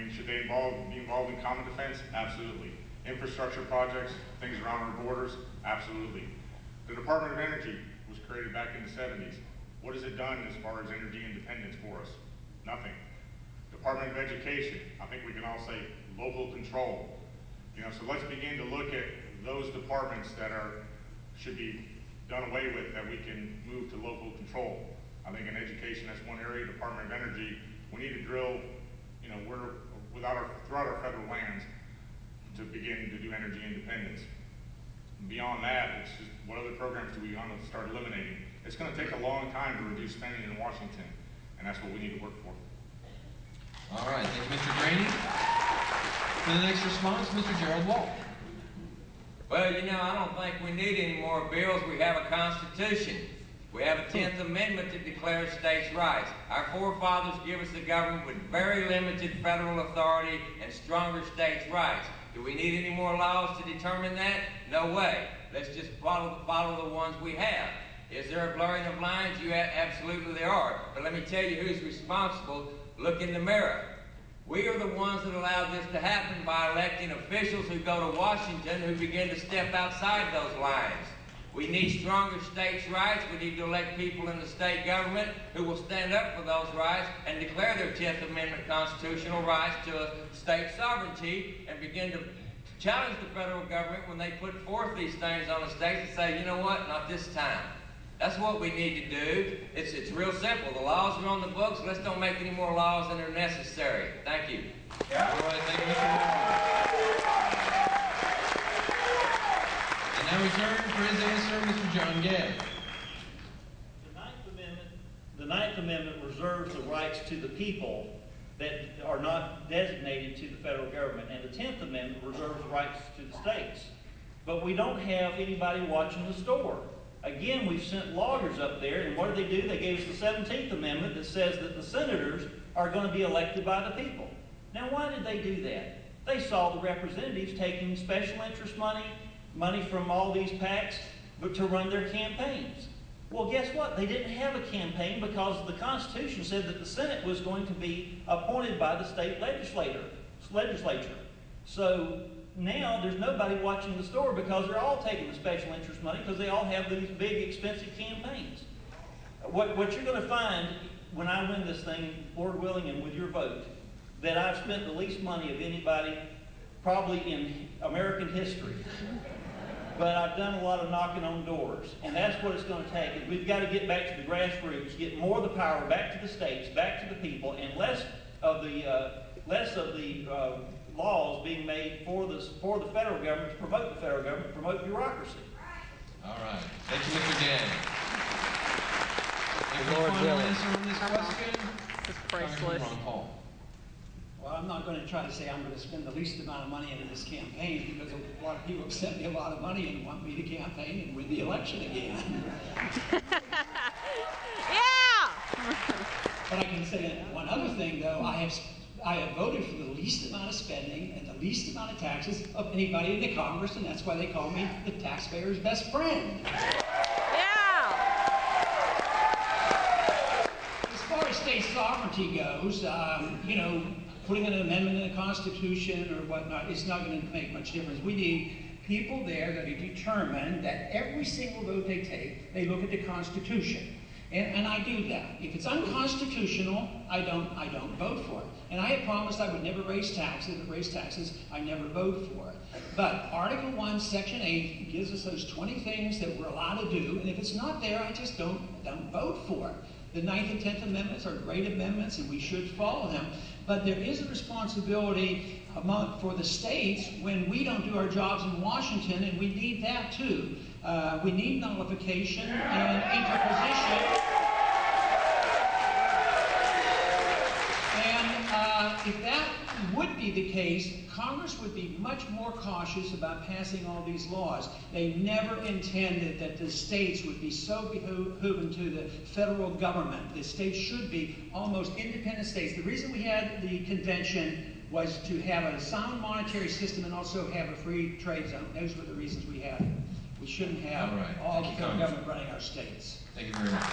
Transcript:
mean, should they be involved in common defense? Absolutely. Infrastructure projects, things around our borders? Absolutely. The Department of Energy was created back in the 70s. What has it done as far as energy independence for us? Nothing. Department of Education, I think we can all say local control. You know, so let's begin to look at those departments that should be done away with, that we can move to local control. I think in education, that's one area. Department of Energy, we need to drill, you know, throughout our federal lands to begin to do energy independence. Beyond that, it's just what other programs do we want to start eliminating? It's going to take a long time to reduce spending in Washington, and that's what we need to work for. All right, thank you, Mr. Graney. For the next response, Mr. Gerald Walt. Well, you know, I don't think we need any more bills. We have a Constitution. We have a 10th Amendment that declares states' rights. Our forefathers give us a government with very limited federal authority and stronger states' rights. Do we need any more laws to determine that? No way. Let's just follow the ones we have. Is there a blurring of lines? Absolutely there are. But let me tell you who's responsible. Look in the mirror. We are the ones that allowed this to happen by electing officials who go to Washington who begin to step outside those lines. We need stronger states' rights. We need to elect people in the state government who will stand up for those rights and declare their 10th Amendment constitutional rights to state sovereignty and begin to challenge the federal government when they put forth these things on the states and say, you know what, not this time. That's what we need to do. It's real simple. The laws are on the books. Let's don't make any more laws than are necessary. Thank you. All right, thank you, Mr. And now we turn for his answer, Mr. John Gay. The Ninth Amendment reserves the rights to the people that are not designated to the federal government, and the 10th Amendment reserves rights to the states. But we don't have anybody watching the store. Again, we've sent lawyers up there, and what did they do? They gave us the 17th Amendment that says that the senators are going to be elected by the people. Now, why did they do that? They saw the representatives taking special interest money from all these PACs, but to run their campaigns. Well, guess what? They didn't have a campaign because the Constitution said that the Senate was going to be appointed by the state legislature. So now there's nobody watching the store because they're all taking the special interest money because they all have these big, expensive campaigns. What you're going to find when I win this thing, Lord willing, and with your vote, that I've spent the least money of anybody probably in American history. But I've done a lot of knocking on doors, and that's what it's going to take. And we've got to get back to the grassroots, get more of the power back to the states, back to the people, and less of the laws being made for the federal government to promote the federal government, to promote bureaucracy. All right. Thank you, Mr. Gay. Lord willing. Answer on this question? It's priceless. Well, I'm not going to try to say I'm going to spend the least amount of money into this campaign because a lot of people have sent me a lot of money and want me to campaign and win the election again. Yeah! But I can say one other thing, though. I have voted for the least amount of spending and the least amount of taxes of anybody in the Congress, and that's why they call me the taxpayer's best friend. Yeah! As far as state sovereignty goes, you know, putting an amendment in the Constitution or whatnot is not going to make much difference. We need people there that are determined that every single vote they take, they look at the Constitution. And I do that. If it's unconstitutional, I don't vote for it. And I had promised I would never raise taxes. If it raised taxes, I never vote for it. But Article 1, Section 8 gives us those 20 things that we're allowed to do. And if it's not there, I just don't vote for it. The 9th and 10th Amendments are great amendments, and we should follow them. But there is a responsibility for the states when we don't do our jobs in Washington, and we need that too. We need nullification and interposition. And if that would be the case, Congress would be much more cautious about passing all these laws. They never intended that the states would be so beholden to the federal government. The states should be almost independent states. The reason we had the convention was to have a sound monetary system and also have a free trade zone. Those were the reasons we had it. We shouldn't have all the federal government running our states. Thank you very much.